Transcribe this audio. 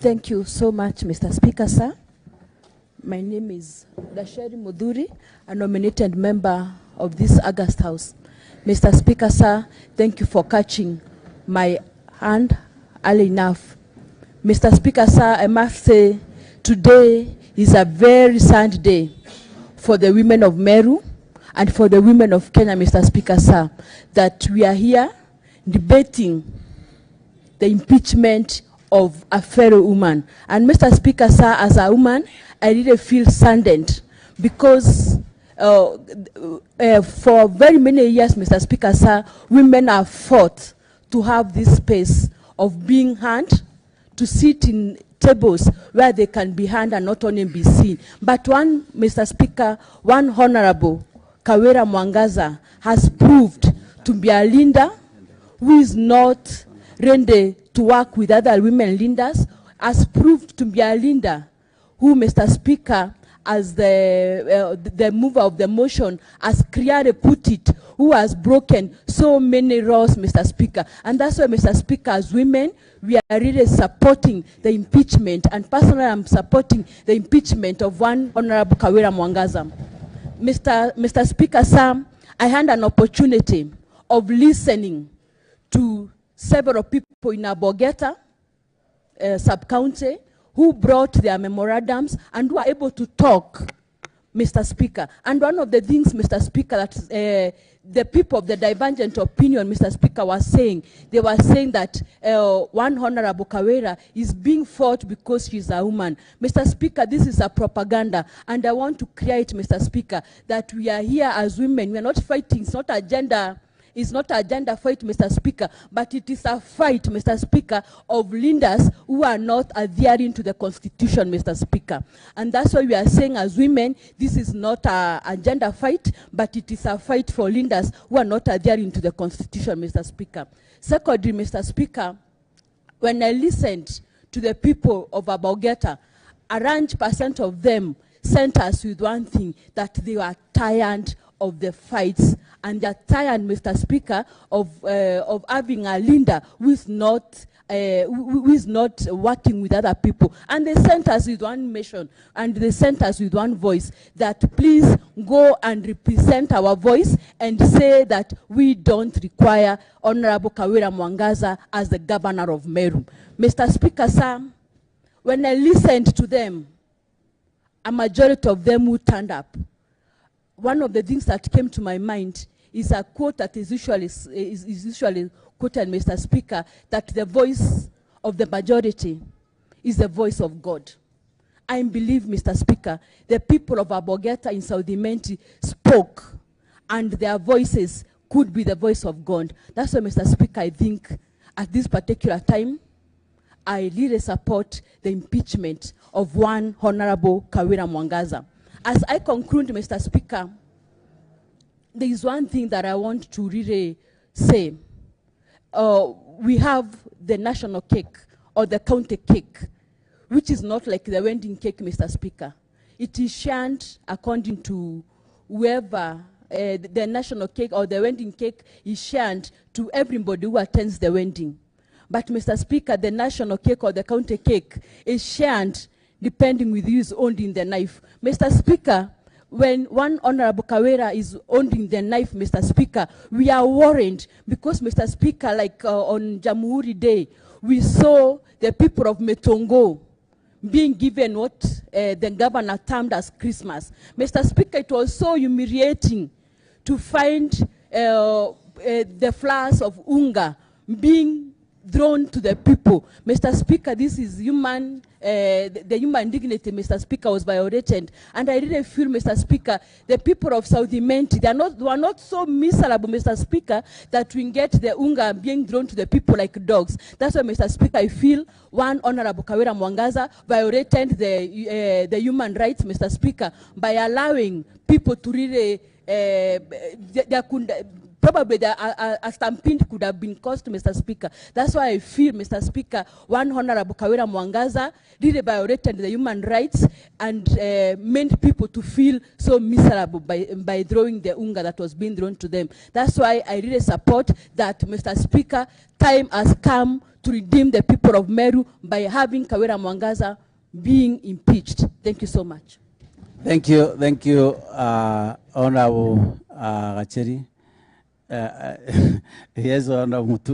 Thank you so much, Mr. Speaker, sir. My name is Dasheri Mudhuri, a nominated member of this August House. Mr. Speaker, sir, thank you for catching my hand early enough. Mr. Speaker, sir, I must say today is a very sad day for the women of Meru and for the women of Kenya, Mr. Speaker, sir, that we are here debating the impeachment of a fellow woman. And Mr. Speaker, sir, as a woman, I really feel saddened because for very many years, Mr. Speaker, sir, women have fought to have this space of being heard, to sit in tables where they can be heard and not only be seen. But one, Mr. Speaker, one Honorable KAWIRA MWANGAZA has proved to be a leader who is not ready to work with other women leaders, has proved to be a leader who, Mr. Speaker, as the mover of the motion, has clearly put it, who has broken so many laws, Mr. Speaker. And that's why, Mr. Speaker, as women, we are really supporting the impeachment, and personally I'm supporting the impeachment of one Honorable KAWIRA MWANGAZA. Mr. Speaker, sir, I had an opportunity of listening to several people in Abogeta sub-county who brought their memorandums and were able to talk, Mr. Speaker. And one of the things, Mr. Speaker, that the people of the divergent opinion, Mr. Speaker, was saying, they were saying that one Honorable KAWIRA is being fought because she's a woman. Mr. Speaker, this is a propaganda, and I want to create, Mr. Speaker, that we are here as women. We are not fighting. It's not a gender. It's not a gender fight, Mr. Speaker, but it is a fight, Mr. Speaker, of leaders who are not adhering to the Constitution, Mr. Speaker. And that's why we are saying as women, this is not a gender fight, but it is a fight for leaders who are not adhering to the Constitution, Mr. Speaker. Secondly, Mr. Speaker, when I listened to the people of Abogeta, around % of them sent us with one thing, that they were tired of the fights, and they're tired, Mr. Speaker, of having a leader who is not working with other people. And they sent us with one mission, and they sent us with one voice, that please go and represent our voice and say that we don't require Honorable KAWIRA MWANGAZA as the governor of Meru. Mr. Speaker, sir, when I listened to them, a majority of them who turned up, one of the things that came to my mind is a quote that is usually quoted, Mr. Speaker, that the voice of the majority is the voice of God. I believe, Mr. Speaker, the people of Abogeta in South Imenti spoke, and their voices could be the voice of God. That's why, Mr. Speaker, I think at this particular time, I really support the impeachment of one Honorable KAWIRA MWANGAZA. As I conclude, Mr. Speaker, there is one thing that I want to really say. We have the national cake or the county cake, which is not like the wedding cake, Mr. Speaker. It is shared according to whoever the national cake or the wedding cake is shared to everybody who attends the wedding. But, Mr. Speaker, the national cake or the county cake is shared depending with who is holding the knife. Mr. Speaker, when one Honorable KAWIRA is holding the knife, Mr. Speaker, we are worried because, Mr. Speaker, like on Jamhuri Day, we saw the people of Metongo being given what the governor termed as Christmas. Mr. Speaker, it was so humiliating to find the flowers of Unga being thrown to the people. Mr. Speaker, this is human, the human dignity, Mr. Speaker, was violated. And I really feel, Mr. Speaker, the people of South Imenti, they are not so miserable, Mr. Speaker, that we get the unga being thrown to the people like dogs. That's why, Mr. Speaker, I feel one Honorable KAWIRA MWANGAZA violated the human rights, Mr. Speaker, by allowing people to really, probably a stampede could have been caused, Mr. Speaker. That's why I feel, Mr. Speaker, one Honorable Kawira Mwangaza really violated the human rights and made people to feel so miserable by throwing the unga that was being thrown to them. That's why I really support that, Mr. Speaker, time has come to redeem the people of Meru by having Kawira Mwangaza being impeached. Thank you so much. Thank you, Honorable Gacheri. Yes, Honorable Mutu.